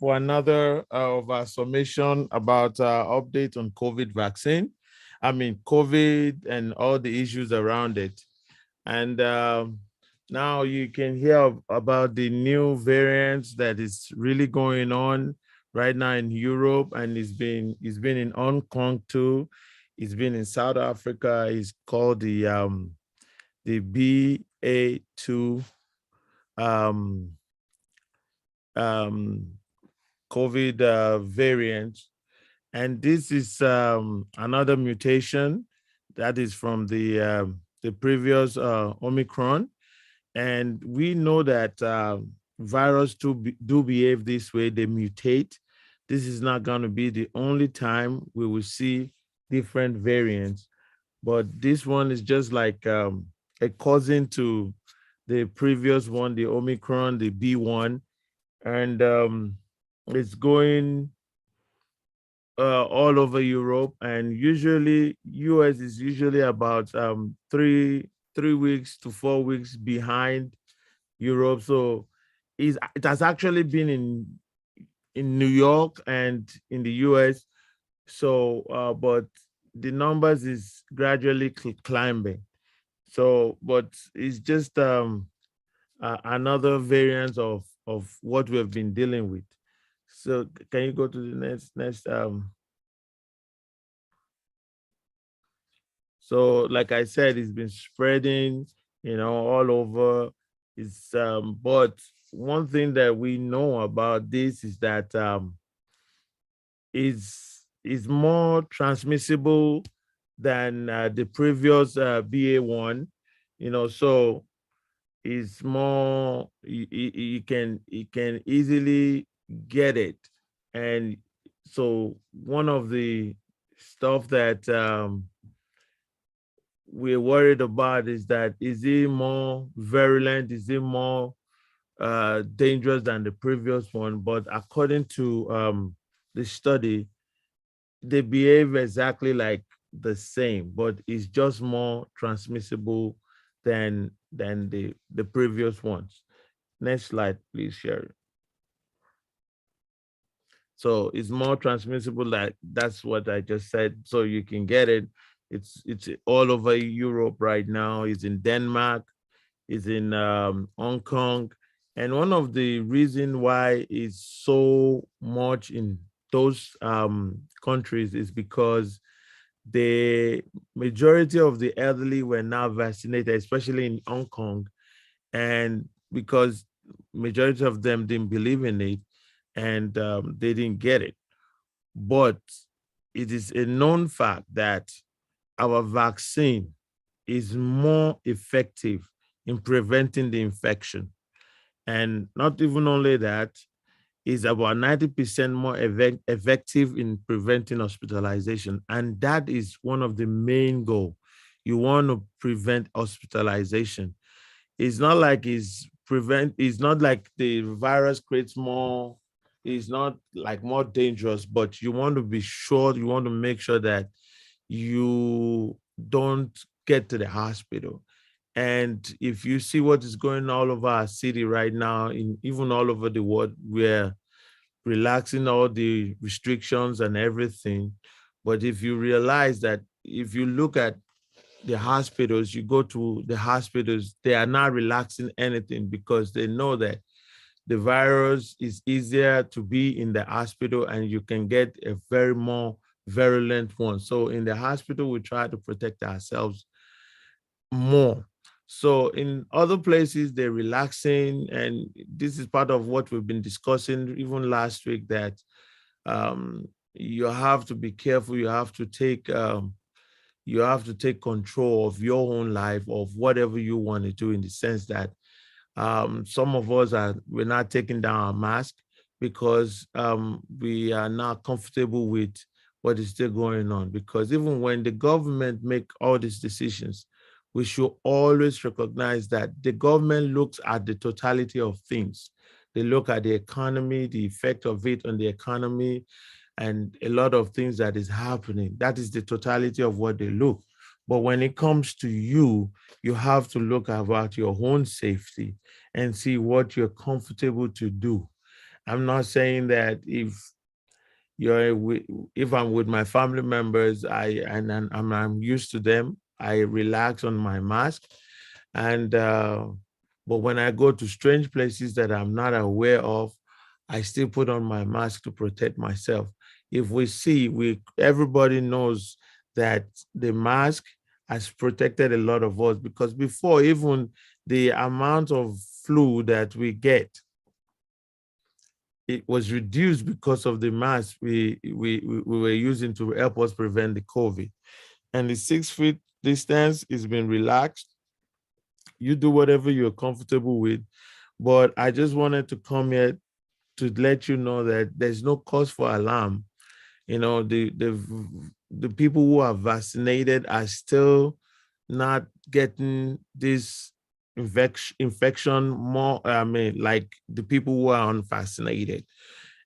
for another of our summation about update on COVID vaccine. I mean, COVID and all the issues around it. And now you can hear about the new variants that is really going on right now in Europe, and it's been in Hong Kong too. It's been in South Africa. It's called the BA2 um, um, COVID variant. And this is another mutation that is from the previous Omicron. And we know that virus do behave this way, they mutate. This is not going to be the only time we will see different variants, but this one is just like a cousin to the previous one, the Omicron, the B1, and it's going all over Europe, and usually US is usually about three weeks to 4 weeks behind Europe. So it has actually been in New York and in the US. So but the numbers is gradually climbing. So but it's just another variant of what we have been dealing with. So can you go to the next so like I said, it's been spreading, all over. It's but one thing that we know about this is that is more transmissible than the previous BA1, so it's more you can easily get it. And so one of the stuff that we're worried about is that, is it more virulent, is it more dangerous than the previous one? But according to the study, they behave exactly like the same, but it's just more transmissible than the previous ones. Next slide, please, Sherry. So it's more transmissible, like that's what I just said. So you can get it. It's all over Europe right now. It's in Denmark, it's in Hong Kong. And one of the reason why it's so much in those countries is because the majority of the elderly were now vaccinated, especially in Hong Kong. And because majority of them didn't believe in it, and they didn't get it. But it is a known fact that our vaccine is more effective in preventing the infection. And not even only that, is about 90% more effective in preventing hospitalization. And that is one of the main goals. You want to prevent hospitalization. It's not like it's not like the virus creates more, it's not like more dangerous, but you want to be sure, you want to make sure that you don't get to the hospital. And if you see what is going all over our city right now, in even all over the world, we're relaxing all the restrictions and everything. But if you realize that, if you look at the hospitals, you go to the hospitals, they are not relaxing anything because they know that the virus is easier to be in the hospital and you can get a very more virulent one. So in the hospital, we try to protect ourselves more. So in other places, they're relaxing. And this is part of what we've been discussing even last week, that you have to be careful. You have to take control of your own life, of whatever you want to do, in the sense that some of us we're not taking down our mask because we are not comfortable with what is still going on. Because even when the government make all these decisions, we should always recognize that the government looks at the totality of things. They look at the economy, the effect of it on the economy, and a lot of things that is happening. That is the totality of what they look. But when it comes to you, you have to look about your own safety and see what you're comfortable to do. I'm not saying that if I'm with my family members, I'm used to them, I relax on my mask. And but when I go to strange places that I'm not aware of, I still put on my mask to protect myself. If everybody knows that the mask has protected a lot of us, because before, even the amount of flu that we get, it was reduced because of the mask we were using to help us prevent the COVID. And the 6 feet distance is been relaxed. You do whatever you're comfortable with. But I just wanted to come here to let you know that there's no cause for alarm. You know, the people who are vaccinated are still not getting this infection more. I mean, like the people who are unvaccinated.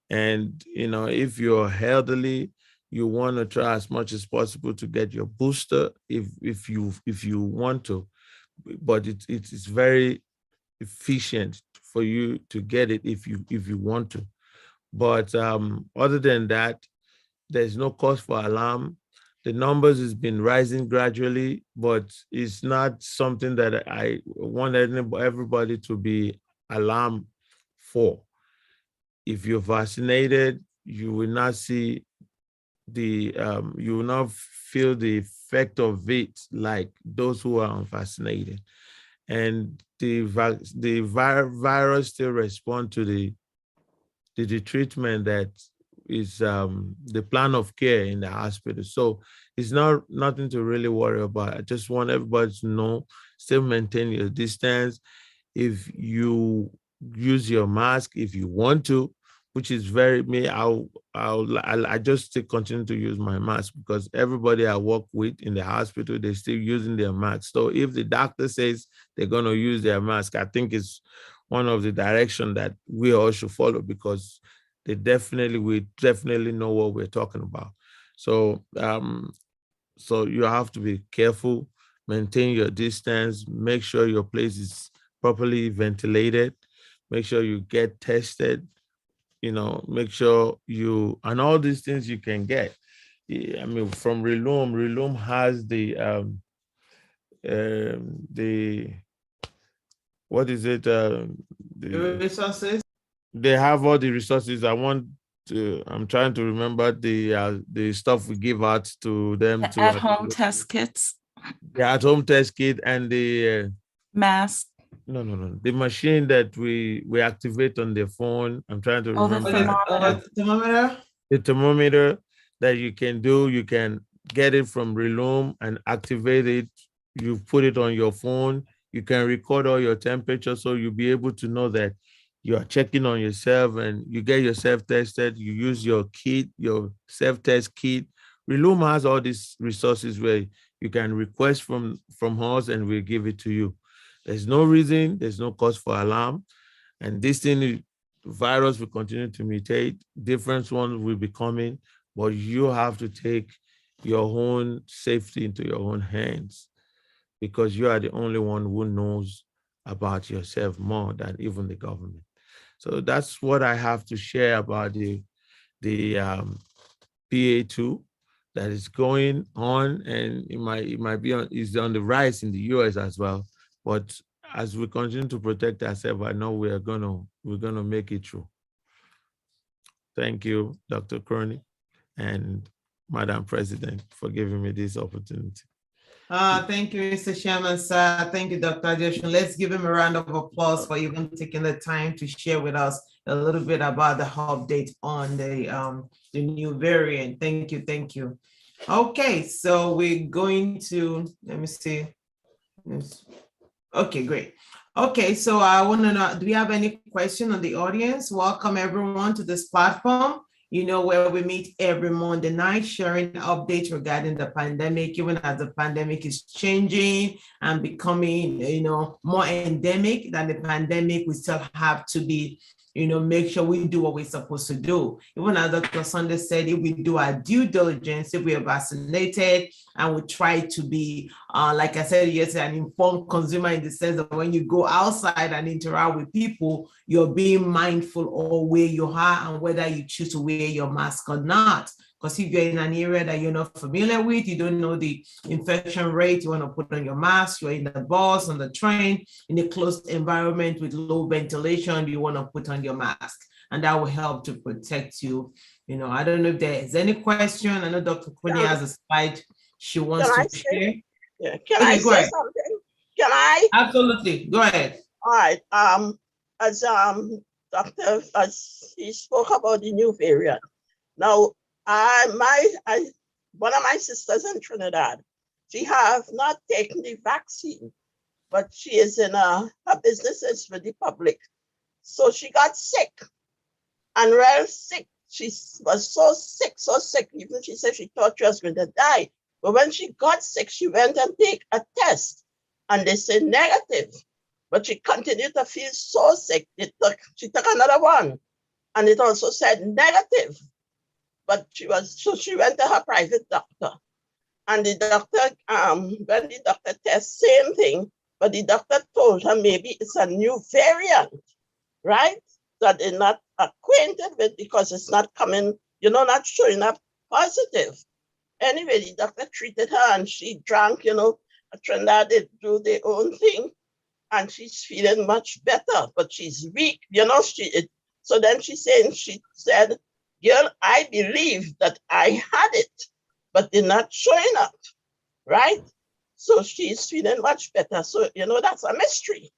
And if you're elderly, you want to try as much as possible to get your booster if you want to. But it's very efficient for you to get it if you want to. But other than that, there's no cause for alarm. The numbers has been rising gradually, but it's not something that I want everybody to be alarmed for. If you're vaccinated, you will not see you will not feel the effect of it like those who are unvaccinated. And the virus still respond to the treatment that is the plan of care in the hospital. So it's nothing to really worry about. I just want everybody to know, still maintain your distance. If you use your mask, if you want to, which is very me, I just still continue to use my mask, because everybody I work with in the hospital, they're still using their mask. So if the doctor says they're going to use their mask, I think it's one of the direction that we all should follow, because we definitely know what we're talking about. So so you have to be careful, maintain your distance, make sure your place is properly ventilated, make sure you get tested, make sure and all these things you can get. I mean, from Relum has the what is it? The resources. They have all the resources. I'm trying to remember the stuff we give out to them The at-home test kits, the at-home test kit, and the mask. no, the machine that we activate on the phone. I'm trying to remember The thermometer. The thermometer that you can get it from Relum and activate it. You put it on your phone. You can record all your temperature, so you'll be able to know that you are checking on yourself, and you get yourself tested. You use your kit, your self-test kit. Relum has all these resources where you can request from us, and we'll give it to you. There's no reason, there's no cause for alarm. And this virus will continue to mutate. Different ones will be coming, but you have to take your own safety into your own hands, because you are the only one who knows about yourself more than even the government. So that's what I have to share about the PA2 that is going on, and it might be is on the rise in the US as well. But as we continue to protect ourselves, I know we're gonna make it through. Thank you, Dr. Kearney and Madam President, for giving me this opportunity. Thank you, Mr. Chairman, sir. Thank you, Dr. Adesina. Let's give him a round of applause for even taking the time to share with us a little bit about the update on the new variant. Thank you, thank you. Okay, so we're going to, let me see. Okay, great. Okay, so I want to know, do we have any question on the audience? Welcome everyone to this platform, where we meet every Monday night, sharing updates regarding the pandemic, even as the pandemic is changing and becoming, more endemic than the pandemic. We still have to be, make sure we do what we're supposed to do. Even as Dr. Sunday said, if we do our due diligence, if we are vaccinated, and we try to be, like I said yesterday, an informed consumer in the sense that when you go outside and interact with people, you're being mindful of where you are and whether you choose to wear your mask or not. Because if you're in an area that you're not familiar with, you don't know the infection rate, you want to put on your mask, you're in the bus, on the train, in a closed environment with low ventilation, you want to put on your mask. And that will help to protect you. I don't know if there is any question. I know Dr. Kuni has a slide she wants to share. Yeah. Can I say something? Can I? Absolutely. Go ahead. All right. As Doctor, as he spoke about the new variant. Now, one of my sisters in Trinidad, she have not taken the vaccine, but she is in her business is for the public. So she got sick, and real sick. She was so sick, even she said she thought she was going to die. But when she got sick, she went and take a test, and they said negative. But she continued to feel so sick. She took another one, and it also said negative. But she went to her private doctor, and the doctor, when the doctor tests, same thing, but the doctor told her maybe it's a new variant, right? That they're not acquainted with because it's not coming, not showing up positive. Anyway, the doctor treated her and she drank, Trinidad, they do their own thing, and she's feeling much better, but she's weak, so then she said, girl, I believe that I had it, but they're not showing up, right? So she's feeling much better. So, that's a mystery.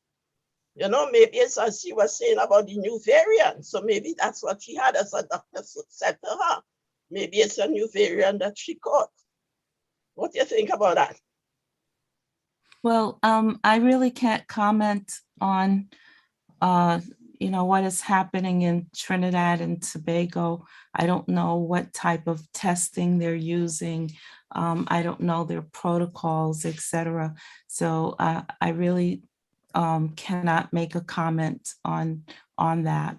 Maybe it's as she was saying about the new variant. So maybe that's what she had, as a doctor said to her. Maybe it's a new variant that she caught. What do you think about that? Well, I really can't comment on what is happening in Trinidad and Tobago. I don't know what type of testing they're using. I don't know their protocols, etc. So I really cannot make a comment on that.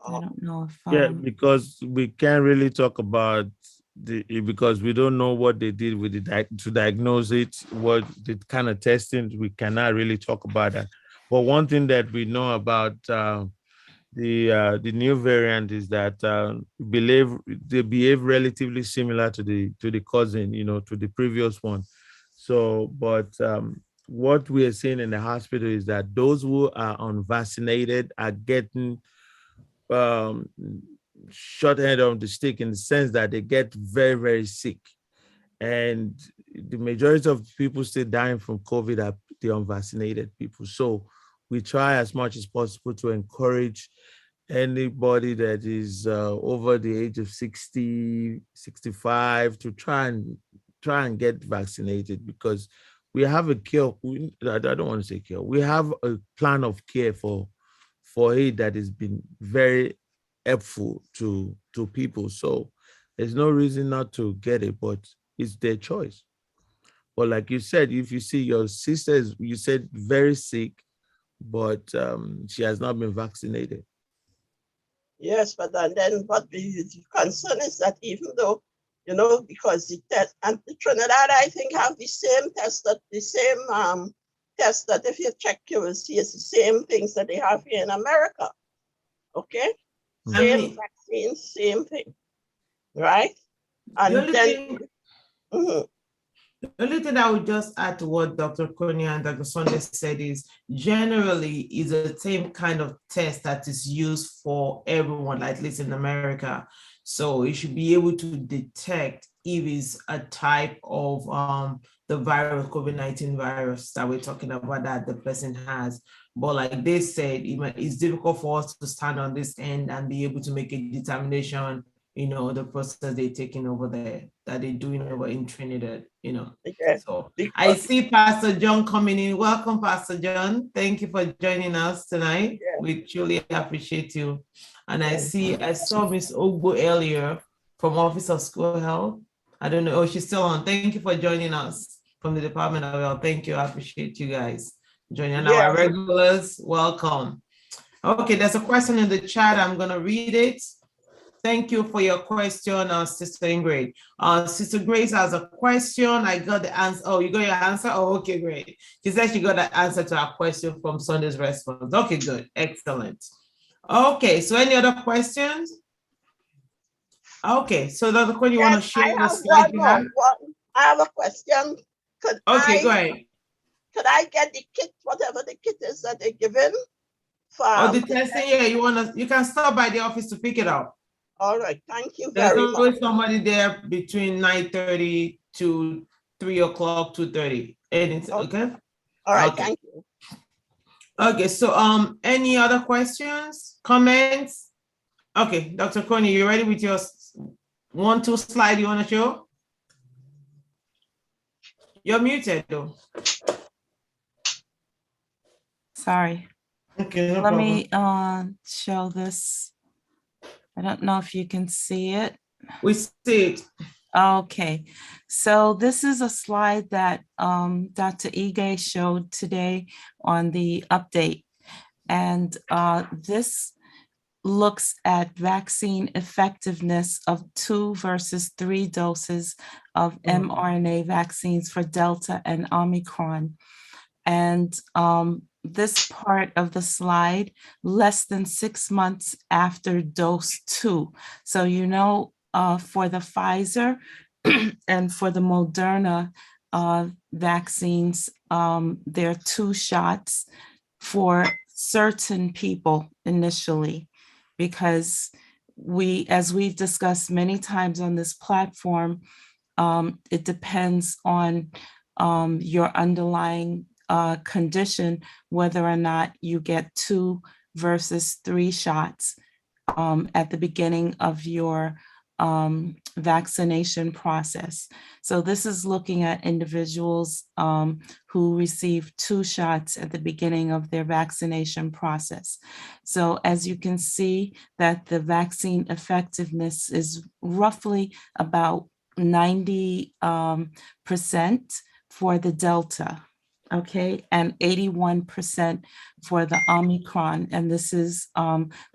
I don't know if because we can't really talk about because we don't know what they did with to diagnose it, what the kind of testing. We cannot really talk about that. But one thing that we know about the new variant is that they behave relatively similar to the cousin, to the previous one. So, but what we are seeing in the hospital is that those who are unvaccinated are getting short end of the stick, in the sense that they get very, very sick. And the majority of people still dying from COVID are the unvaccinated people. So we try as much as possible to encourage anybody that is over the age of 60, 65 to try and get vaccinated, because we have a cure. I don't want to say cure. We have a plan of care for it that has been very helpful to people. So there's no reason not to get it, but it's their choice. But like you said, if you see your sister you said very sick, but she has not been vaccinated. Yes, but then what the concern is that even though, because the test, and the Trinidad, I think, have the same test, that if you check, you will see it's the same things that they have here in America. Okay? Same vaccine, same thing. Right? And then... The only thing I would just add to what Dr. Konya and Dr. Sunday said is generally is the same kind of test that is used for everyone, at least in America. So you should be able to detect if it's a type of the virus, COVID-19 virus that we're talking about that the person has. But like they said, it's difficult for us to stand on this end and be able to make a determination, the process they're taking over there, that they're doing over in Trinidad, Okay. So I see Pastor John coming in. Welcome, Pastor John. Thank you for joining us tonight. Yeah. We truly appreciate you. And I saw Miss Ogbo earlier from Office of School Health. I don't know. Oh, she's still on. Thank you for joining us from the Department of Health. Thank you. I appreciate you guys joining. Our regulars, welcome. Okay, there's a question in the chat. I'm gonna read it. Thank you for your question, Sister Ingrid. Sister Grace has a question. I got the answer. Oh, you got your answer? Oh, okay, great. She said she got the answer to our question from Sunday's response. Okay, good. Excellent. Okay, so any other questions? Okay, so Dr. Quinn, you want to Yes, share I the have slide one you more. have? I have a question. Could Okay, go I ahead. could I get the kit, whatever the kit is that they're given? For, Oh, the testing, yeah, you can stop by the office to pick it up. all right, thank you There's very much. always somebody there between 9:30 to 3 o'clock, 2:30. Okay? All right, Okay. thank you. Okay, so any other questions, comments? Okay, Dr. Coney, you ready with your 1-2 slide you want to show? You're muted though. Sorry. Okay, no Let problem. me show this. I don't know if you can see it. We see it. Okay, so this is a slide that Dr. Ige showed today on the update. And this looks at vaccine effectiveness of 2 versus 3 doses of mRNA vaccines for Delta and Omicron. And this part of the slide, less than 6 months after dose 2. So, you know, for the Pfizer and for the Moderna vaccines, there are 2 shots for certain people initially, because as we've discussed many times on this platform, it depends on your underlying condition, whether or not you get 2 versus 3 shots at the beginning of your vaccination process. So this is looking at individuals who receive 2 shots at the beginning of their vaccination process. So as you can see that the vaccine effectiveness is roughly about 90% for the Delta, okay, and 81% for the Omicron. And this is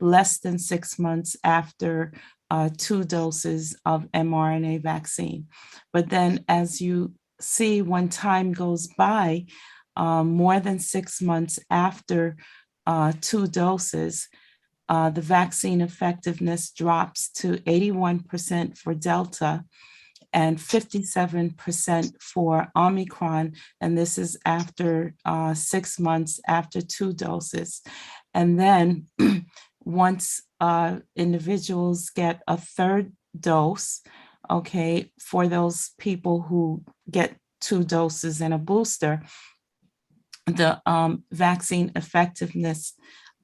less than 6 months after 2 doses of mRNA vaccine. But then as you see, when time goes by, more than 6 months after 2 doses, the vaccine effectiveness drops to 81% for Delta and 57% for Omicron. And this is after 6 months after 2 doses. And then once individuals get a 3rd dose, okay, for those people who get 2 doses and a booster, the vaccine effectiveness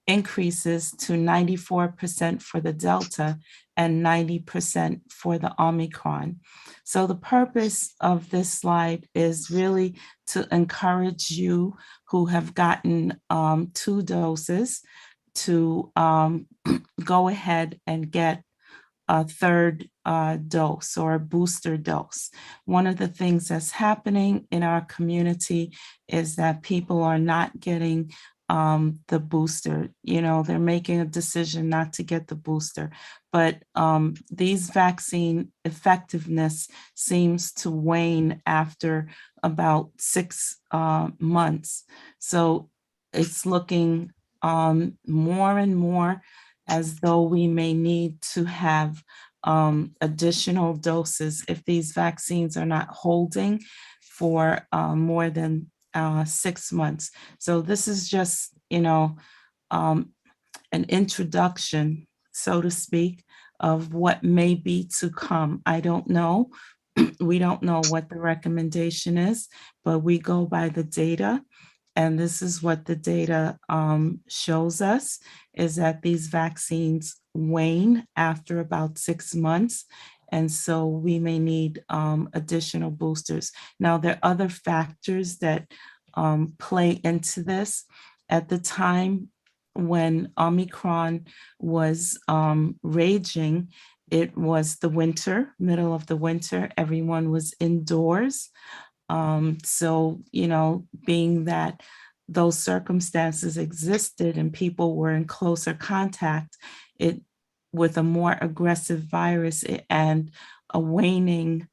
increases to 94% for the Delta and 90% for the Omicron. So the purpose of this slide is really to encourage you who have gotten 2 doses to go ahead and get a 3rd dose or a booster dose. One of the things that's happening in our community is that people are not getting the booster. You know, they're making a decision not to get the booster, but these vaccine effectiveness seems to wane after about 6 months. So it's looking more and more as though we may need to have additional doses if these vaccines are not holding for more than 6 months. So this is just, you know, an introduction, so to speak, of what may be to come. I don't know. We don't know what the recommendation is, but we go by the data. And this is what the data shows us, is that these vaccines wane after about 6 months. And so we may need additional boosters. Now, there are other factors that play into this. At the time when Omicron was raging, it was the winter, middle of the winter, everyone was indoors. So, you know, being that those circumstances existed and people were in closer contact, with a more aggressive virus and a waning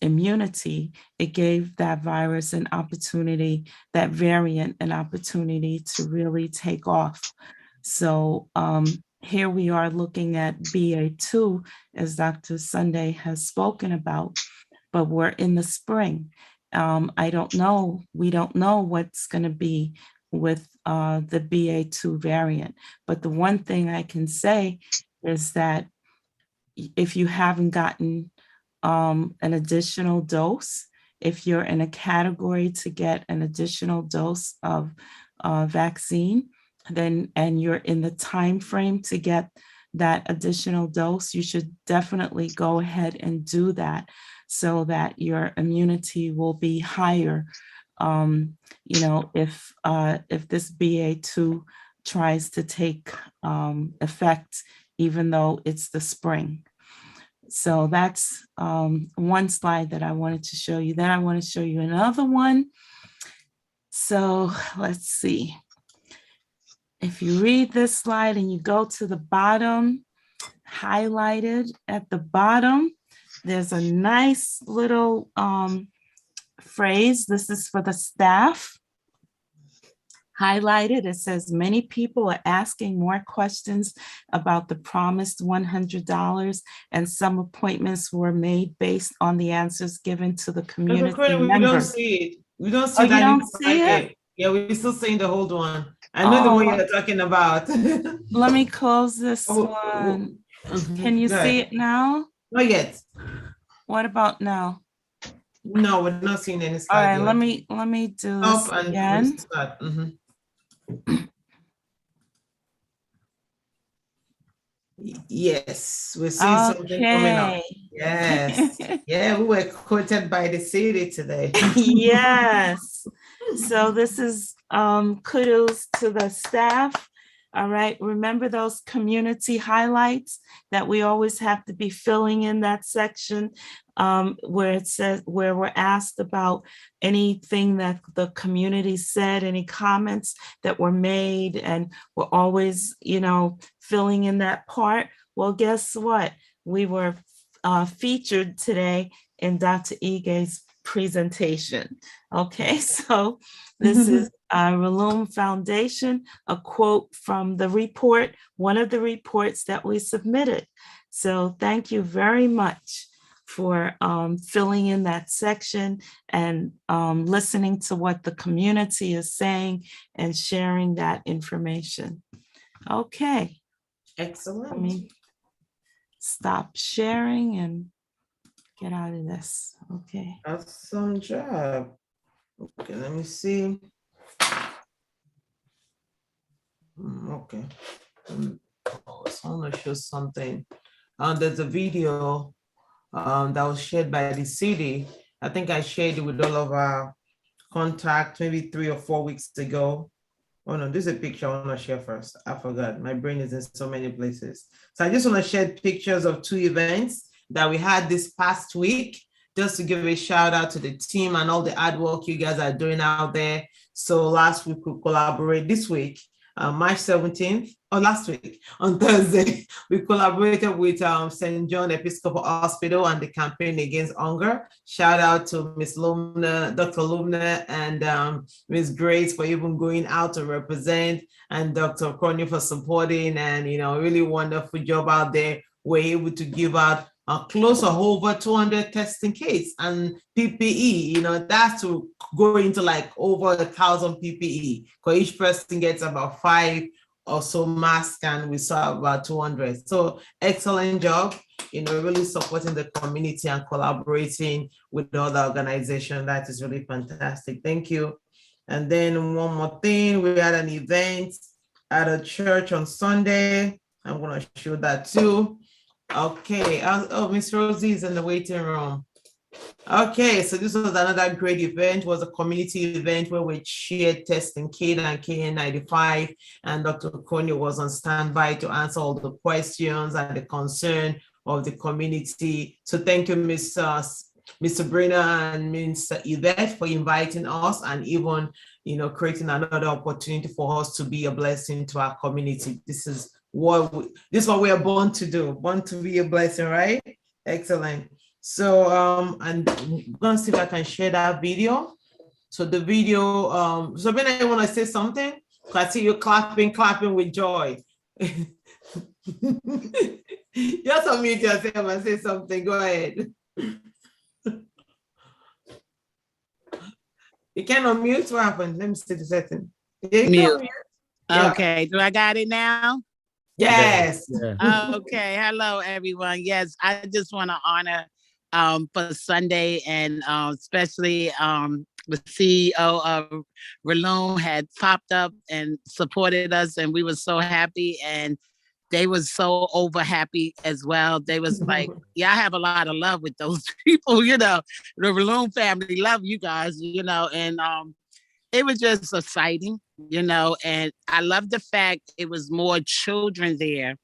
immunity, it gave that virus an opportunity, that variant an opportunity to really take off. So here we are looking at BA2, as Dr. Sunday has spoken about, but we're in the spring. I don't know, we don't know what's going to be with the BA2 variant, but the one thing I can say is that if you haven't gotten an additional dose, if you're in a category to get an additional dose of vaccine, then and you're in the time frame to get that additional dose, you should definitely go ahead and do that so that your immunity will be higher. You know, if this BA2 tries to take effect, even though it's the spring. So that's one slide that I wanted to show you. Then I want to show you another one. So let's see. If you read this slide and you go to the bottom, highlighted at the bottom, there's a nice little phrase. This is for the staff. Highlighted, it says, many people are asking more questions about the promised $100, and some appointments were made based on the answers given to the community We members. don't see it. We don't see Oh, that. you don't see it? Yeah, we're still seeing the old one. I know the one you're talking about. Let me close this Oh, one. mhm. Can you Go see ahead. it now? Not yet. What about now? No, we're not seeing any All slide right, yet. let me do Up this and again. restart. Yes, we're seeing something coming up. Okay. Yes. Yeah, we were quoted by the city today. Yes. So this is kudos to the staff. All right. Remember those community highlights that we always have to be filling in that section where it says, where we're asked about anything that the community said, any comments that were made, and we're always, you know, filling in that part. Well, guess what? We were featured today in Dr. Ige's presentation. Okay, so this is Relum Foundation, a quote from the report, one of the reports that we submitted. So thank you very much for filling in that section and listening to what the community is saying and sharing that information. Okay. Excellent. Let me stop sharing and get out of this. Okay. Awesome job. Okay, let me see. Okay. Oh, so I want to show something. There's a video that was shared by the city. I think I shared it with all of our contacts maybe 3 or 4 weeks ago. Oh no, this is a picture I want to share first. I forgot. My brain is in so many places. So I just want to share pictures of 2 events that we had this past week, just to give a shout out to the team and all the hard work you guys are doing out there. So last week we collaborate. This week, March 17th, or last week on Thursday, we collaborated with St. John Episcopal Hospital and the campaign against hunger. Shout out to Ms. Lumna, Dr. Lumna, and Ms. Grace for even going out to represent, and Dr. Corny for supporting, and really wonderful job out there. We're able to give out close to over 200 testing kits and PPE. That's to go into like over 1,000 PPE, because each person gets about 5 or so masks, and we saw about 200. So excellent job, really supporting the community and collaborating with other organizations. That is really fantastic. Thank you. And then one more thing, we had an event at a church on Sunday. I'm going to show that too. Okay. Oh, Miss Rosie is in the waiting room. Okay, so this was another great event. It was a community event where we shared testing kit and KN95, and Dr. Konya was on standby to answer all the questions and the concern of the community. So thank you, Ms. Ms. Sabrina and Ms. Yvette for inviting us, and even, creating another opportunity for us to be a blessing to our community. This is what we are born to do, born to be a blessing, right? Excellent. So, and I'm gonna see if I can share that video. So the video, Sabrina, you wanna say something? I see you clapping with joy. Just unmute yourself and say something. Go ahead. You can unmute. What happened? Let me see the setting. Mute. Yeah. Okay, do I got it now? Yes. Yeah. Okay, hello everyone. Yes, I just want to honor for Sunday, and especially the CEO of Reloom had popped up and supported us, and we were so happy, and they was so over happy as well. They was like, yeah, I have a lot of love with those people, the Reloom family love you guys, and it was just exciting, and I love the fact it was more children there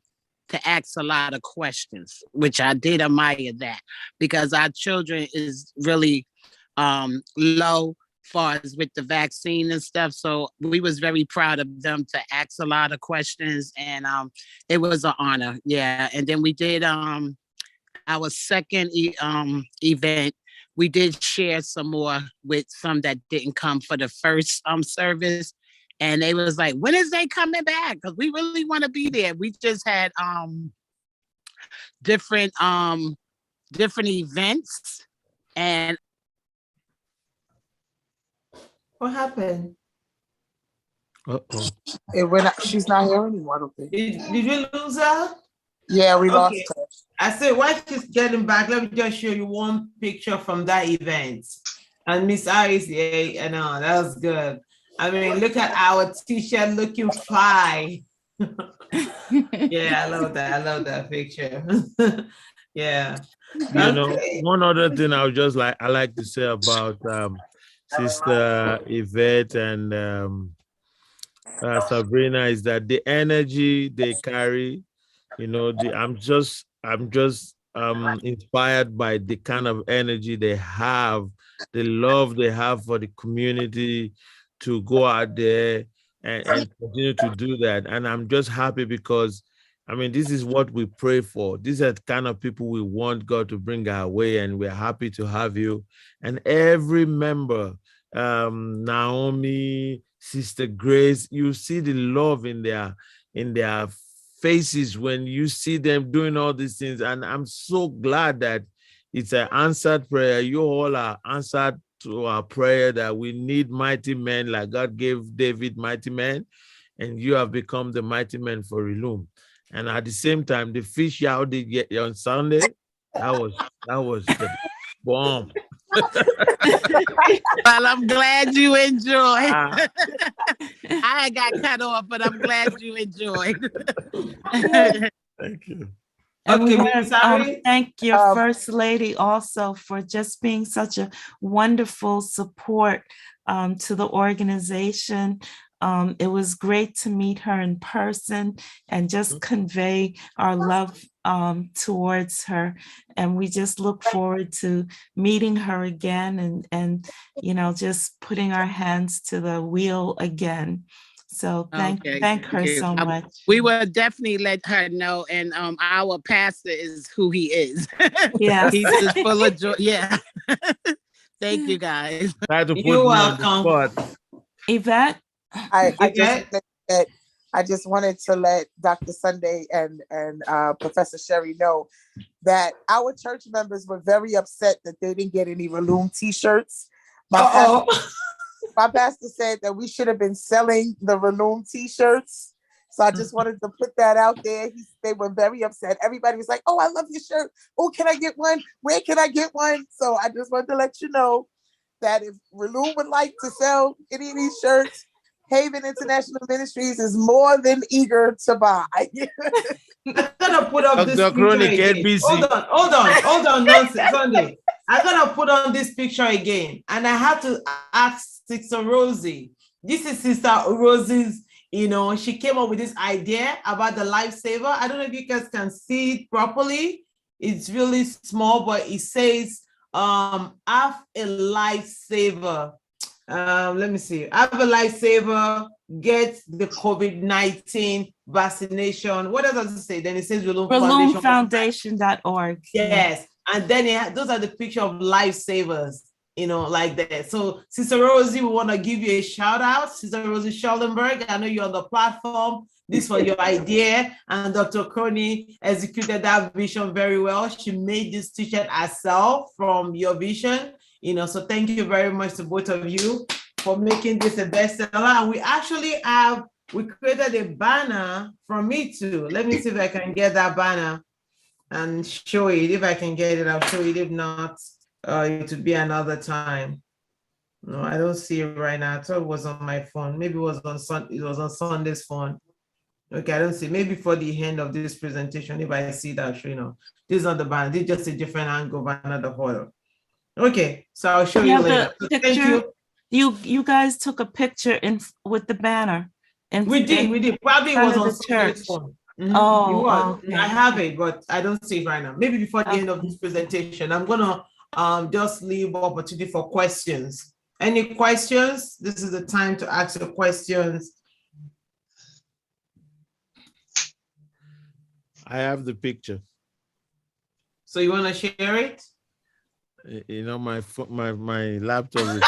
to ask a lot of questions, which I did admire that, because our children is really low far as with the vaccine and stuff. So we was very proud of them to ask a lot of questions, and it was an honor. Yeah. And then we did our second event. We did share some more with some that didn't come for the first service. And they was like, when is they coming back? Because we really want to be there. We just had different events. And What happened? Uh-oh. She's not here anymore, I don't think. Did we lose her? Yeah, we lost Okay. her. I said, while she's getting back, let me just show you one picture from that event. And Miss Iris, yeah, that was good. I mean, look at our t-shirt looking fly. Yeah, I love that picture. Yeah. One other thing I like to say about Sister Yvette and Sabrina is that the energy they carry, I'm just inspired by the kind of energy they have, the love they have for the community, to go out there and continue to do that. And I'm just happy because, this is what we pray for. These are the kind of people we want God to bring our way, and we're happy to have you. And every member, Naomi, Sister Grace, you see the love in their faces when you see them doing all these things. And I'm so glad that it's an answered prayer. You all are answered to our prayer, that we need mighty men, like God gave David mighty men, and you have become the mighty men for Reloom. And at the same time, the fish y'all did get on Sunday, that was the bomb. Well, I'm glad you enjoyed. I got cut off, but I'm glad you enjoyed. Thank you. And we Okay, want Miss to Ari? thank your First Lady also for just being such a wonderful support to the organization. It was great to meet her in person and just convey our love towards her. And we just look forward to meeting her again and just putting our hands to the wheel again. So thank her so much. We will definitely let her know. And our pastor is who he is. Yeah. He's just full of joy. Yeah. Thank you, guys. You're welcome. Yvette? I just wanted to let Dr. Sunday and Professor Sherry know that our church members were very upset that they didn't get any Reloom t-shirts. My pastor said that we should have been selling the Reloom t-shirts. So I just wanted to put that out there. They were very upset. Everybody was like, oh, I love your shirt. Oh, can I get one? Where can I get one? So I just wanted to let you know that if Reloom would like to sell any of these shirts, Haven International Ministries is more than eager to buy. I'm gonna put up this picture Chronic again. NBC. Hold on, nonsense, Sunday. I'm gonna put on this picture again, and I have to ask Sister Rosie. This is Sister Rosie's. She came up with this idea about the lifesaver. I don't know if you guys can see it properly. It's really small, but it says have a lifesaver. Let me see. Have a lifesaver. Get the COVID-19 vaccination. What else does it say? Then it says Relum Foundation. RelumFoundation.org. Yes. And then those are the picture of lifesavers, like that. So Sister Rosie, we want to give you a shout out. Sister Rosie Schollenberg, I know you're on the platform. This was your idea, and Dr. Crony executed that vision very well. She made this t-shirt herself from your vision, so thank you very much to both of you for making this a bestseller. And we created a banner from me too. Let me see if I can get that banner and show it. If I can get it, I'll show it. If not, it would be another time. No, I don't see it right now. I thought it was on my phone. Maybe it was on Sunday's phone. Okay, I don't see. Maybe for the end of this presentation, if I see that, this is not the banner. This is just a different angle of another photo. Okay, so I'll show you later. So thank you. You guys took a picture with the banner. And we did. Probably it was on Sunday's phone. Oh, okay. I have it, but I don't see it right now. Maybe before the end of this presentation, I'm gonna just leave opportunity for questions. Any questions? This is the time to ask your questions. I have the picture. So you want to share it? My laptop is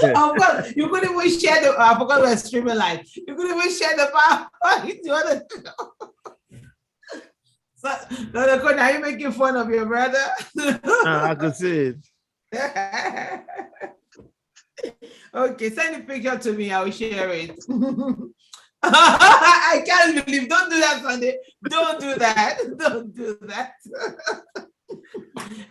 Oh God, you couldn't even share the I forgot we're streaming live. You couldn't even share the PowerPoint. You want to so, are you making fun of your brother? I can see it. Okay, send the picture to me, I will share it. I can't believe, don't do that, Sunday. Don't do that. Don't do that.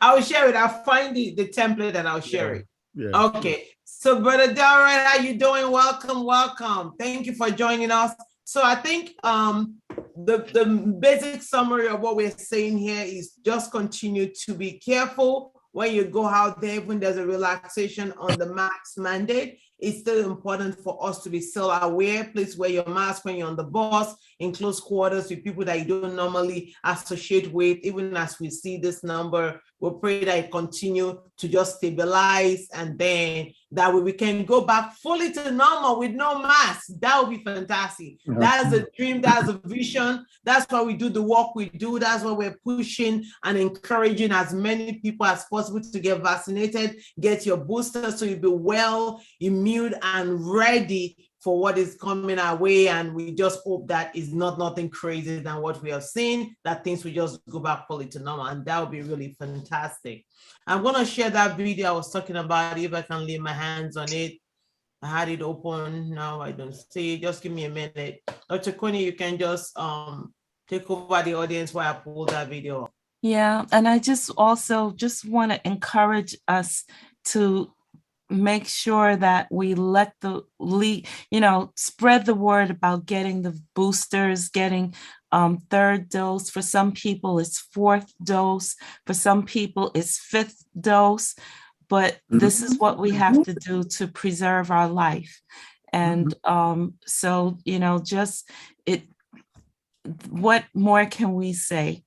I'll share it. I'll find the template and I'll share it. Yeah. Okay. So, Brother Darren, how you doing? Welcome. Thank you for joining us. So I think the basic summary of what we're saying here is just continue to be careful when you go out there. When there's a relaxation on the mask mandate, it's still important for us to be still aware. Please wear your mask when you're on the bus, in close quarters with people that you don't normally associate with. Even as we see this number, we'll pray that it continue to just stabilize, and then that way we can go back fully to normal with no mask. That would be fantastic. That's a dream, that's a vision. That's why we do the work we do. That's why we're pushing and encouraging as many people as possible to get vaccinated, get your booster so you'll be well, immune, and ready for what is coming our way. And we just hope that is nothing crazy than what we have seen, that things will just go back fully to normal, and that would be really fantastic. I'm going to share that video I was talking about, if I can lay my hands on it. I had it open, now I don't see it. Just give me a minute. Dr. Coney, you can just take over the audience while I pull that video up. Yeah, and I just also want to encourage us to make sure that we spread the word about getting the boosters, getting third dose. For some people, it's fourth dose. For some people, it's fifth dose. But this is what we have to do to preserve our life. And so, what more can we say?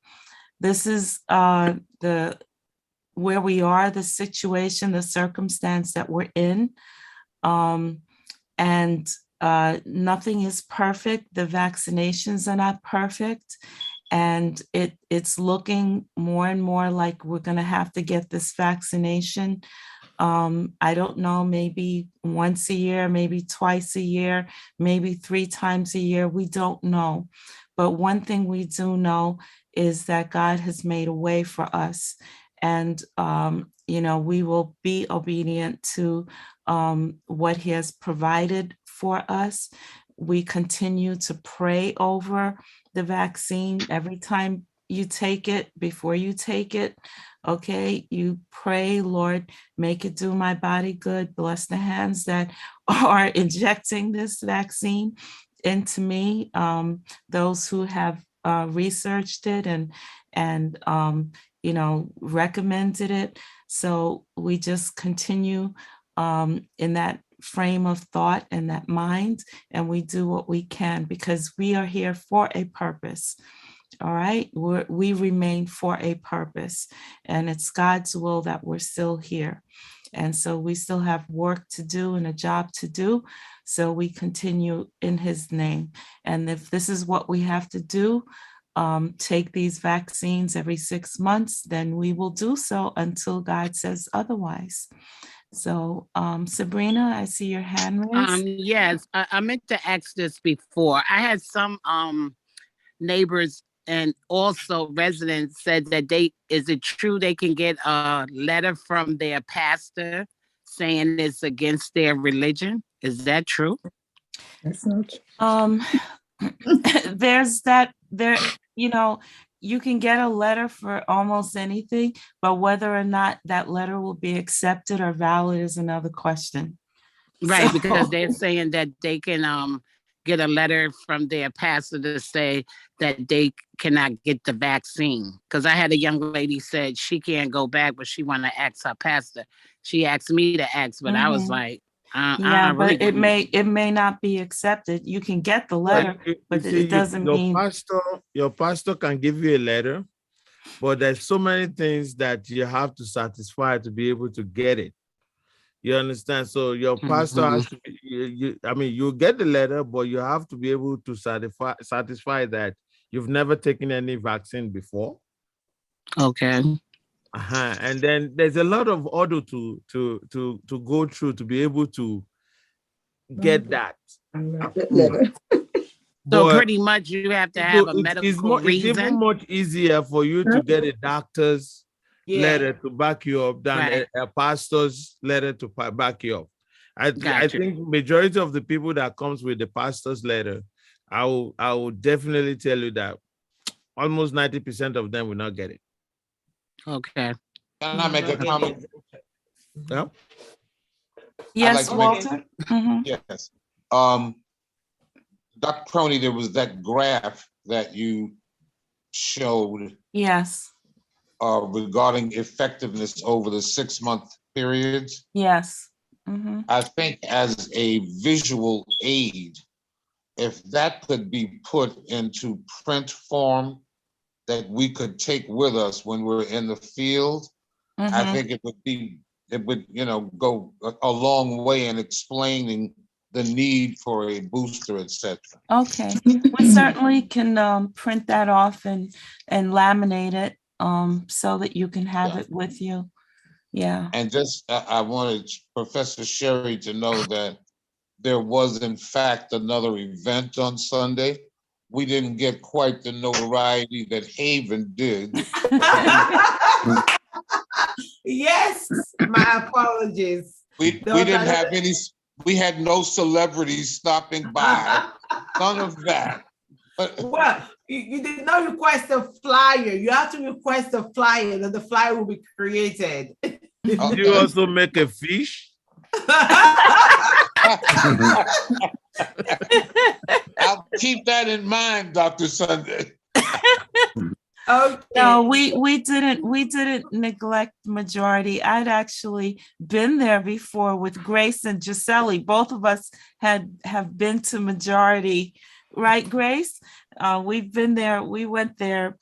This is where we are, the situation, the circumstance that we're in. And nothing is perfect. The vaccinations are not perfect. And it's looking more and more like we're going to have to get this vaccination. I don't know, maybe once a year, maybe twice a year, maybe 3 times a year. We don't know. But one thing we do know is that God has made a way for us. And, we will be obedient to what he has provided for us. We continue to pray over the vaccine every time you take it, before you take it. Okay, you pray, Lord, make it do my body good. Bless the hands that are injecting this vaccine into me. Those who have researched it and recommended it. So we just continue in that frame of thought and that mind, and we do what we can because we are here for a purpose. All right. We remain for a purpose, and it's God's will that we're still here. And so we still have work to do and a job to do. So we continue in his name. And if this is what we have to do, take these vaccines every 6 months, then we will do so until God says otherwise. So Sabrina, I see your hand raised. Yes, I meant to ask this before. I had some neighbors and also residents said that is it true they can get a letter from their pastor saying it's against their religion? Is that true? That's not true. There's that there, you can get a letter for almost anything, but whether or not that letter will be accepted or valid is another question. Right, So- because they're saying that they can get a letter from their pastor to say that they cannot get the vaccine. Because I had a young lady said she can't go back, but she want to ask her pastor. She asked me to ask, but I was Mhm. like, Yeah, really but it may not be accepted. You can get the Well, letter, you but see, it doesn't mean. your pastor can give you a letter, but there's so many things that you have to satisfy to be able to get it. You understand? So your pastor has to be, you get the letter, but you have to be able to satisfy that you've never taken any vaccine before. Okay. And then there's a lot of order to go through to be able to get that. Letter. So But pretty much you have to have a medical it's even reason. much easier for you to get a doctor's letter to back you up than Right. a pastor's letter to back you up. I Gotcha. think majority of the people that comes with the pastor's letter, I will definitely tell you that almost 90% of them will not get it. Okay. Can I make a comment? Yeah. Yes, like to make- Walter. Mhm. Yes. Dr. Crony, there was that graph that you showed Yes, regarding effectiveness over the 6-month periods. yes. Mhm. I think as a visual aid, if that could be put into print form that we could take with us when we're in the field, I Mhm. think it would, go a long way in explaining the need for a booster, etc. Okay, we certainly can print that off and laminate it so that you can have Yeah. it with you. Yeah. And just, I wanted Professor Sherry to know that there was in fact another event on Sunday. We didn't get quite the notoriety that Haven did. Yes, my apologies. We didn't have any, we had no celebrities stopping by, none of that. But Well, you did not request a flyer. You have to request a flyer, that the flyer will be created. Do you also make a fish? I'll keep that in mind, Dr. Sunday. Okay. No, we didn't neglect majority. I'd actually been there before with Grace and Gisele. Both of us have been to majority, right, Grace? We've been there. We went there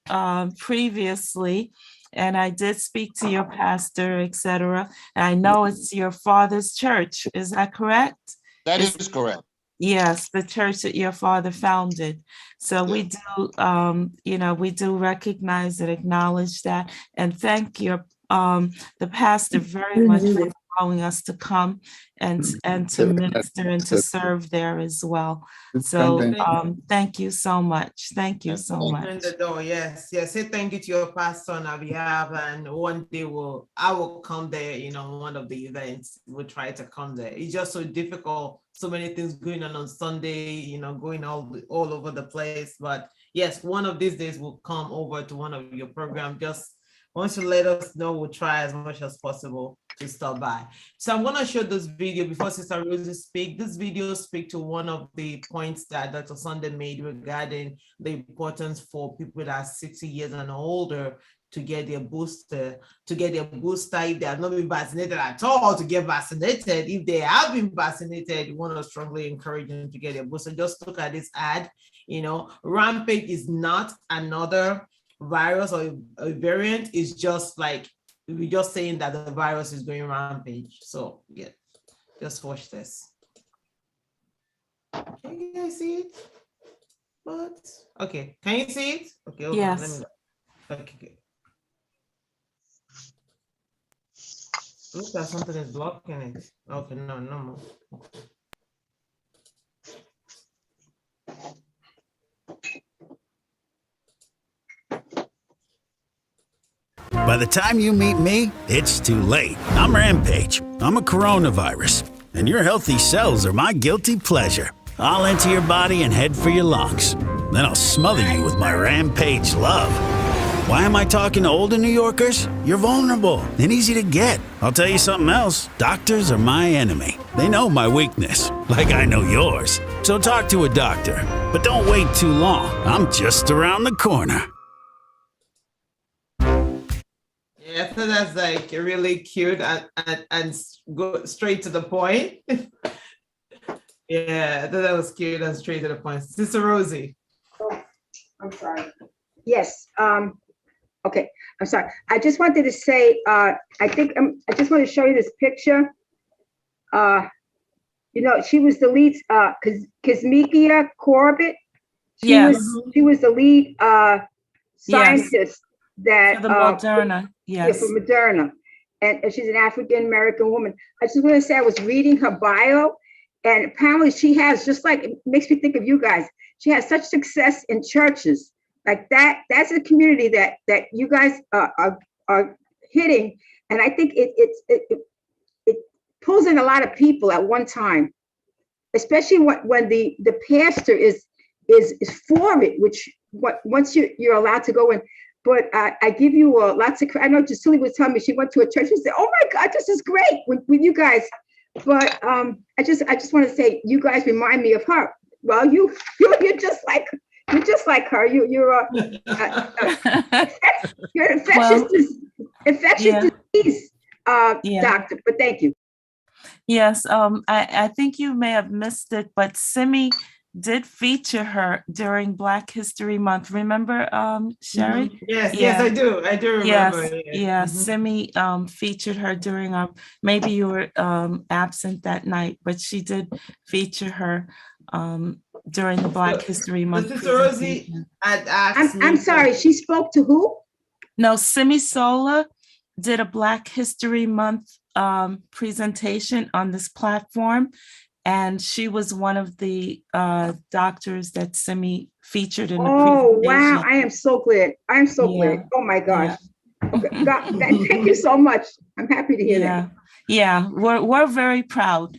previously, and I did speak to your pastor, etc. And I know it's your father's church. Is that correct? That is correct. Yes, the church that your father founded. So we do, we do recognize and acknowledge that, and thank the pastor very much for allowing us to come and to minister and to serve there as well. So thank you so much. Thank you so Open much. the door, yes. Say thank you to your pastor on our behalf, and one day I will come there, one of the events. We'll try to come there. It's just so difficult, so many things going on Sunday, going all over the place. But yes, one of these days we'll come over to one of your programs. Just once you let us know, we'll try as much as possible to stop by. So I'm going to show this video before Sister Rosie speak. This video speaks to one of the points that Dr. Sunday made regarding the importance for people that are 60 years and older to get their booster, if they have not been vaccinated at all, to get vaccinated. If they have been vaccinated, we want to strongly encourage them to get their booster. Just look at this ad. Rampage is not another virus or a variant. It's just like, we're just saying that the virus is going rampage. So yeah, just watch this. Can you guys see it? But okay, can you see it? Okay, hold on, let Yes. me. Okay, good. Looks like something is blocking it. Okay, no more. By the time you meet me, it's too late. I'm Rampage. I'm a coronavirus. And your healthy cells are my guilty pleasure. I'll enter your body and head for your lungs. Then I'll smother you with my Rampage love. Why am I talking to older New Yorkers? You're vulnerable and easy to get. I'll tell you something else. Doctors are my enemy. They know my weakness, like I know yours. So talk to a doctor. But don't wait too long. I'm just around the corner. Yeah, so that's like really cute and go straight to the point. Yeah, I thought that was cute and straight to the point. Sister Rosie. Oh, I'm sorry. Yes. Okay. I'm sorry. I just wanted to say, I just want to show you this picture. She was the lead, Kazmikia Corbett. She was the lead scientist that For the Moderna. Yes. for Moderna, and she's an African American woman. I just want to say I was reading her bio, and apparently she has, just like, it makes me think of you guys. She has such success in churches like that. That's a community that you guys are hitting, and I think it pulls in a lot of people at one time, especially when the pastor is for it, which once you're allowed to go in. But I give you lots of credit. I know Julie was telling me she went to a church and said, "Oh my God, this is great with you guys." But I just want to say, you guys remind me of her. Well, you're just like her. You're infectious disease doctor. But thank you. Yes, I think you may have missed it, but Simi did feature her during Black History Month. Remember, Sherry? Mm-hmm. Yes, I do. I do remember. Yes, Simi featured her during maybe you were absent that night, but she did feature her during the Black History Month. Sister Rosie, I'm sorry, she spoke to who? No, Simi Sola did a Black History Month presentation on this platform. And she was one of the doctors that Simi featured in the presentation. Oh, wow. I am so glad. I'm so glad. Oh, my gosh. Okay. God, thank you so much. I'm happy to hear that. Yeah, we're very proud.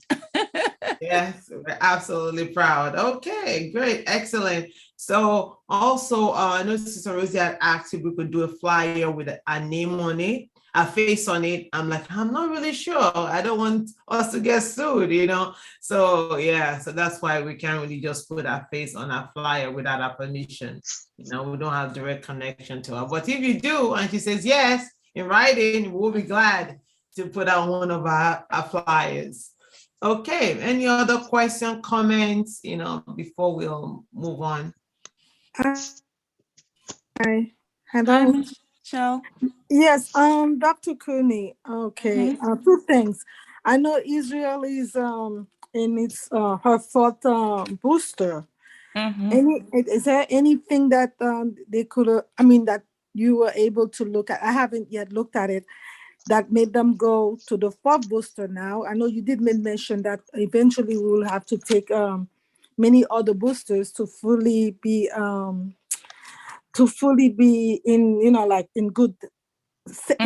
Yes, we're absolutely proud. Okay, great. Excellent. So also, I know Sister Rosie had asked if we could do a flyer with a name on it, a face on it. I'm like, I'm not really sure. I don't want us to get sued, So yeah, so that's why we can't really just put our face on our flyer without our permission. We don't have direct connection to her. But if you do, and she says yes, in writing, we'll be glad to put out one of our flyers. Okay, any other question, comments, before we'll move on? Hi. Hi, Michelle. Yes, Dr. Cooney. Okay, two things. I know Israel is in its her fourth booster. Is there anything that they could, that you were able to look at? I haven't yet looked at it. That made them go to the fourth booster now. I know you did mention that eventually we will have to take many other boosters to fully be in, like in a good state.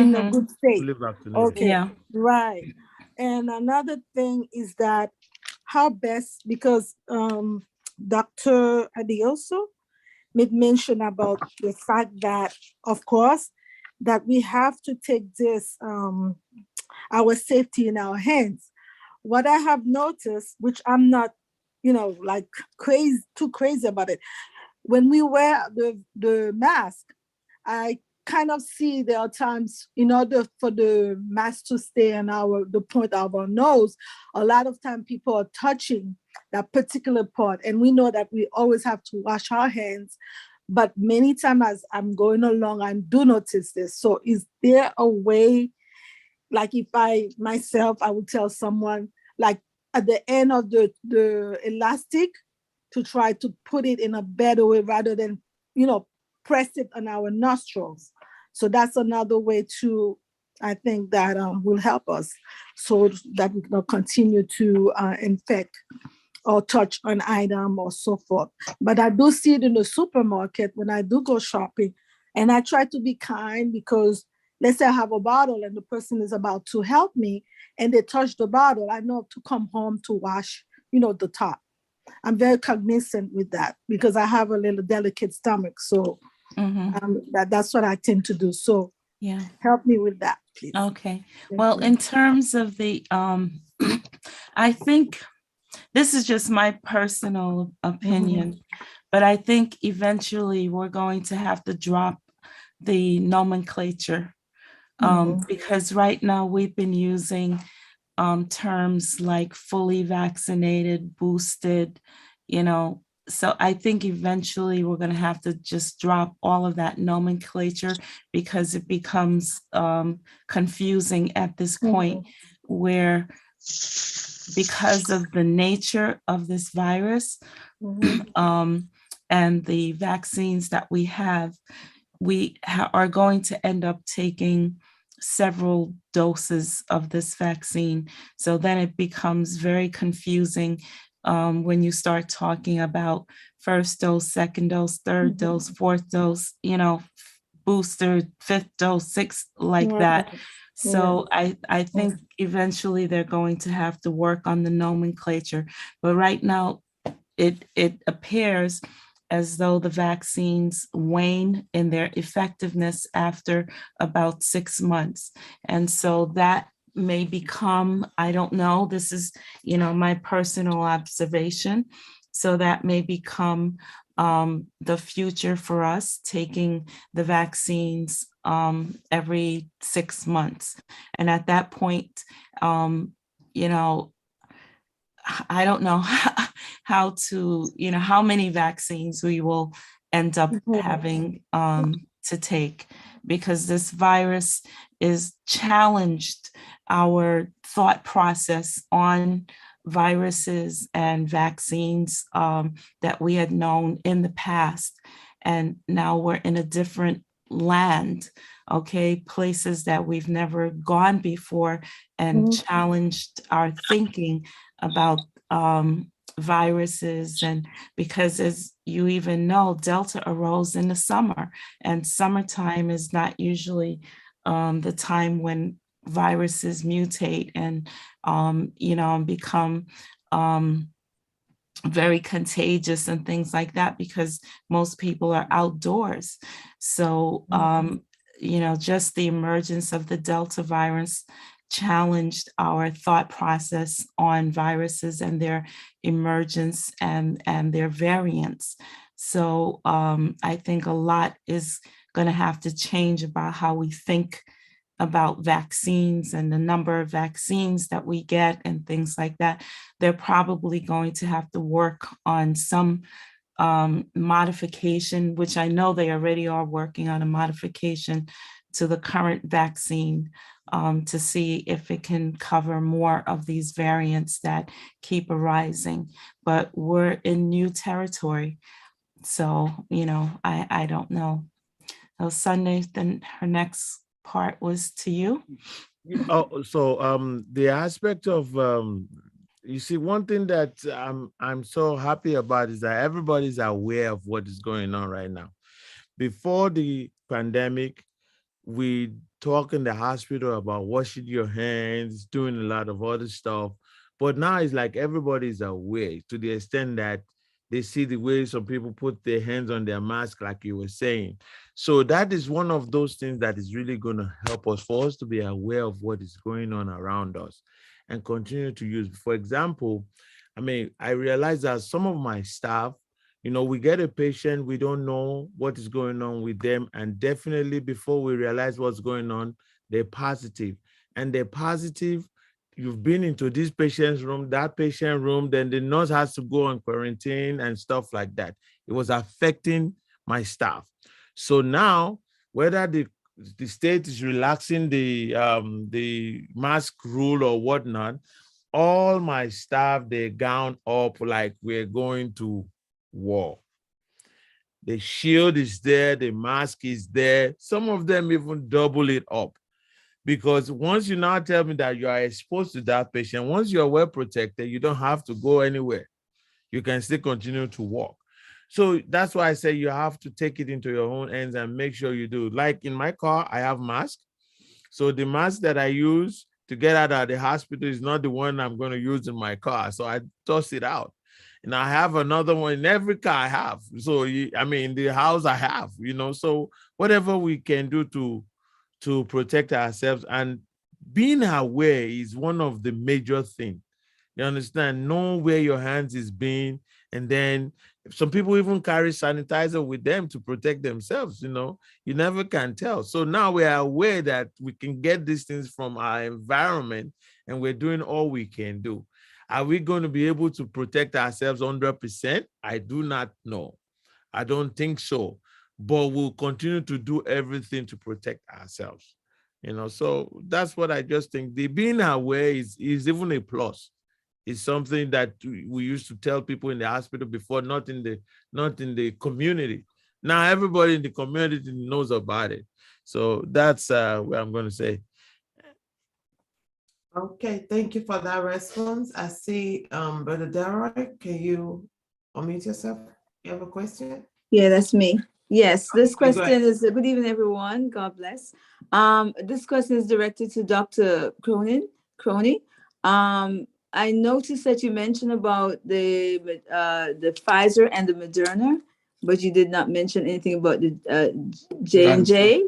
Okay, yeah. Right. And another thing is that how best, because Dr. Adioso made mention about the fact that, of course, that we have to take this, our safety in our hands. What I have noticed, which I'm not, like too crazy about it, when we wear the mask, I kind of see there are times in order for the mask to stay on the point of our nose, a lot of time people are touching that particular part. And we know that we always have to wash our hands. But many times as I'm going along, I do notice this. So is there a way, like if I would tell someone, like at the end of the elastic, to try to put it in a better way rather than, press it on our nostrils. So that's another way to, I think that will help us so that we can continue to infect or touch an item or so forth. But I do see it in the supermarket when I do go shopping, and I try to be kind because let's say I have a bottle and the person is about to help me and they touch the bottle, I know to come home to wash, the top. I'm very cognizant with that because I have a little delicate stomach. So that's what I tend to do. So yeah, help me with that, please. Okay. Well, in terms of the, I think this is just my personal opinion, but I think eventually we're going to have to drop the nomenclature because right now we've been using terms like fully vaccinated, boosted, so I think eventually we're going to have to just drop all of that nomenclature because it becomes confusing at this point where, because of the nature of this virus and the vaccines that we have, we are going to end up taking several doses of this vaccine. So then it becomes very confusing when you start talking about first dose, second dose, third dose, fourth dose, booster, fifth dose, sixth, like that. So I think eventually they're going to have to work on the nomenclature. But right now, it appears as though the vaccines wane in their effectiveness after about 6 months. And so that may become, I don't know, this is, my personal observation. So that may become the future for us, taking the vaccines every 6 months. And at that point, I don't know how to, how many vaccines we will end up having to take, because this virus is challenged our thought process on viruses and vaccines that we had known in the past. And now we're in a different land, okay, places that we've never gone before, and challenged our thinking about viruses. And because, as you even know, Delta arose in the summer, and summertime is not usually the time when viruses mutate and become very contagious and things like that, because most people are outdoors. So just the emergence of the Delta virus challenged our thought process on viruses and their emergence and their variants. So I think a lot is going to have to change about how we think about vaccines and the number of vaccines that we get and things like that. They're probably going to have to work on some modification, which I know they already are working on a modification to the current vaccine to see if it can cover more of these variants that keep arising. But we're in new territory. So, I don't know. So Sunday, then her next part was to you. Oh, so the aspect of you see, one thing that I'm so happy about is that everybody's aware of what is going on right now. Before the pandemic, we talk in the hospital about washing your hands, doing a lot of other stuff. But now it's like everybody's aware to the extent that they see the way some people put their hands on their mask, like you were saying. So that is one of those things that is really going to help us, for us to be aware of what is going on around us and continue to use. For example, I realize that some of my staff, You know, we get a patient, we don't know what is going on with them. And definitely before we realize what's going on, they're positive. And they're positive, you've been into this patient's room, that patient room, then the nurse has to go on quarantine and stuff like that. It was affecting my staff. So now, whether the state is relaxing the mask rule or whatnot, all my staff, they gown up like we're going to war. The shield is there, the mask is there. Some of them even double it up. Because once you now tell me that you are exposed to that patient, once you're well protected, you don't have to go anywhere. You can still continue to walk. So that's why I say you have to take it into your own hands and make sure you do. Like in my car, I have mask. So the mask that I use to get out of the hospital is not the one I'm going to use in my car. So I toss it out. And I have another one in every car I have. So, I mean, the house I have, you know, so whatever we can do to protect ourselves, and being aware is one of the major things. You understand? Know where your hands is being, and then some people even carry sanitizer with them to protect themselves. You know, you never can tell. So now we are aware that we can get these things from our environment, and we're doing all we can do. Are we going to be able to protect ourselves 100%? I do not know. I don't think so. But we'll continue to do everything to protect ourselves. You know, so that's what I just think. The being aware is even a plus. It's something that we used to tell people in the hospital before, not in the community. Now everybody in the community knows about it. So that's what I'm going to say. Okay, thank you for that response. I see, Brother Derek, can you unmute yourself? You have a question? Yeah, that's me. Yes, this Okay, go question ahead. is, good evening, everyone. God bless. This question is directed to Dr. Crony. I noticed that you mentioned about the Pfizer and the Moderna, but you did not mention anything about the J&J.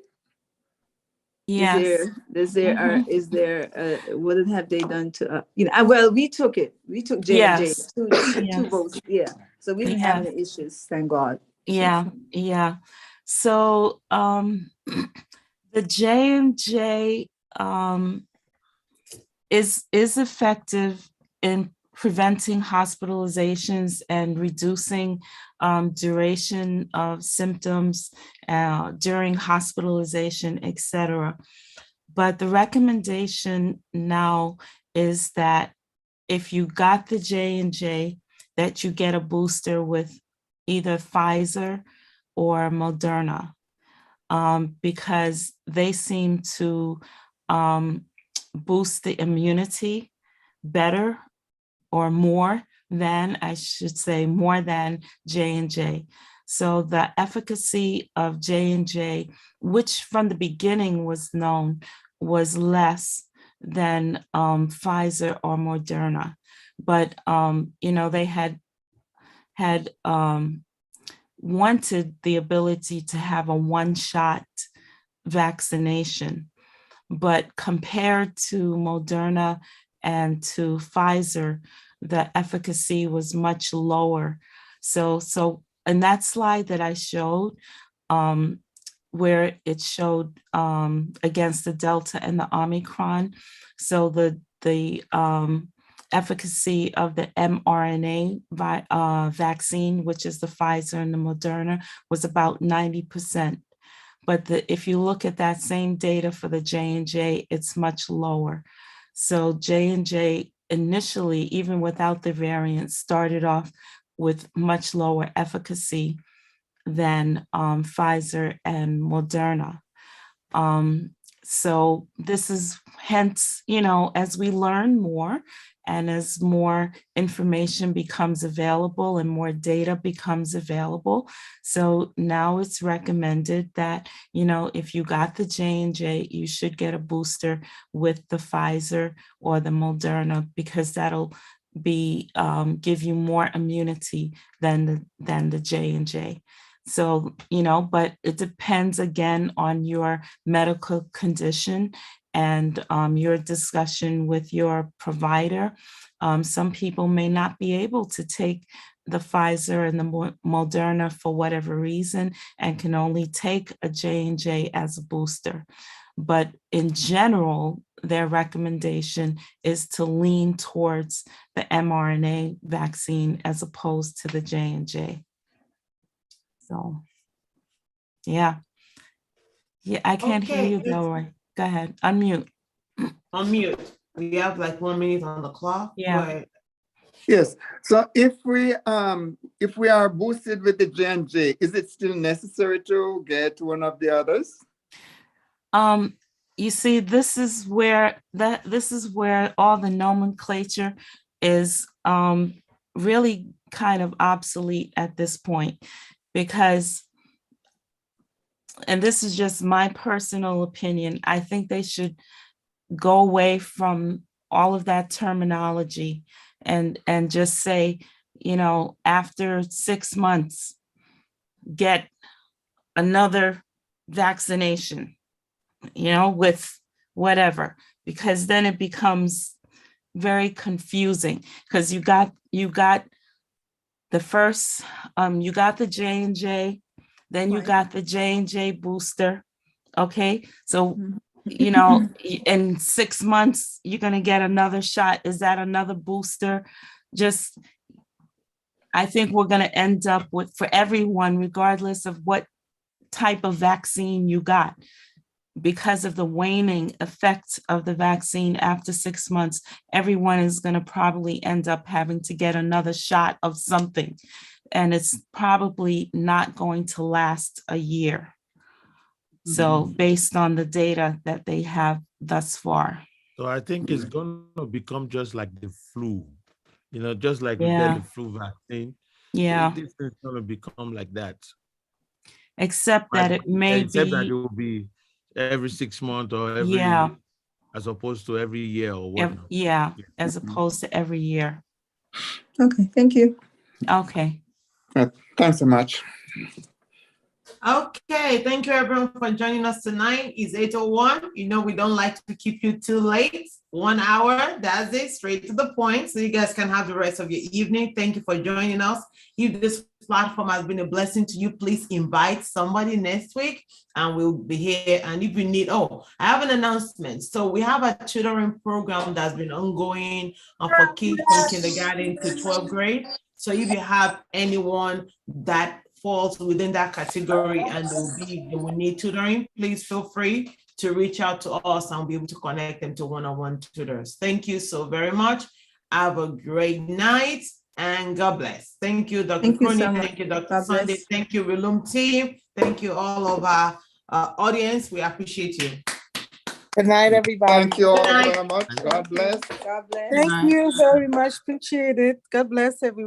Yes. Is there what have they done to well, we took J&J, Yes. two Yes. votes, yeah, so we didn't have any issues, thank God. Yeah. So the J&J is effective in preventing hospitalizations and reducing duration of symptoms during hospitalization, etc. But the recommendation now is that if you got the J&J, that you get a booster with either Pfizer or Moderna, because they seem to boost the immunity better, or more than, I should say, more than J&J. So the efficacy of J&J, which from the beginning was known, was less than Pfizer or Moderna. But, they had wanted the ability to have a one-shot vaccination. But compared to Moderna and to Pfizer, the efficacy was much lower. So in that slide that I showed, where it showed against the Delta and the Omicron, so the efficacy of the mRNA vaccine, which is the Pfizer and the Moderna, was about 90%. But if you look at that same data for the J&J, it's much lower. So J&J initially, even without the variant, started off with much lower efficacy than Pfizer and Moderna. So this is hence, as we learn more and as more information becomes available and more data becomes available. So now it's recommended that, if you got the J&J, you should get a booster with the Pfizer or the Moderna, because that'll be give you more immunity than the J&J. So, but it depends again on your medical condition and your discussion with your provider. Some people may not be able to take the Pfizer and the Moderna for whatever reason and can only take a J&J as a booster. But in general, their recommendation is to lean towards the mRNA vaccine as opposed to the J&J. So, yeah. Yeah, I can't hear you, Delroy. Go ahead, unmute. Unmute. We have like 1 minute on the clock. Yeah. Go ahead. Yes. So if we are boosted with the J&J, is it still necessary to get one of the others? You see, this is where all the nomenclature is really kind of obsolete at this point, because, and this is just my personal opinion, I think they should go away from all of that terminology and just say, you know, after 6 months, get another vaccination, you know, with whatever, because then it becomes very confusing, because you got the first, you got the J&J, then you got the J&J booster. Okay, so you know, in 6 months, you're going to get another shot. Is that another booster? Just, I think we're going to end up with, for everyone, regardless of what type of vaccine you got, because of the waning effect of the vaccine after 6 months, everyone is going to probably end up having to get another shot of something. And it's probably not going to last a year. So based on the data that they have thus far. So I think it's going to become just like the flu, you know, just like we get the flu vaccine. Yeah. This is going to become like that. Except that it may except that it be, will be every 6 months or every, as opposed to every year or whatnot. Yeah, as opposed to every year. Okay, thank you. Okay. Thanks so much. Okay, thank you everyone for joining us tonight. It's 8:01. You know, we don't like to keep you too late. 1 hour, that's it, straight to the point, so you guys can have the rest of your evening. Thank you for joining us. If this platform has been a blessing to you, please invite somebody next week and we'll be here. And if you need, I have an announcement. So we have a tutoring program that's been ongoing for kids from kindergarten to 12th grade. So if you have anyone that falls within that category and they will need tutoring, please feel free to reach out to us and we'll be able to connect them to one-on-one tutors. Thank you so very much. Have a great night and God bless. Thank you, Dr. Crony. Thank you, Dr. Sunday. Thank you, Relum team. Thank you, all of our audience. We appreciate you. Good night, everybody. Thank you all very much. God bless. God bless. Thank you very much. Appreciate it. God bless everyone.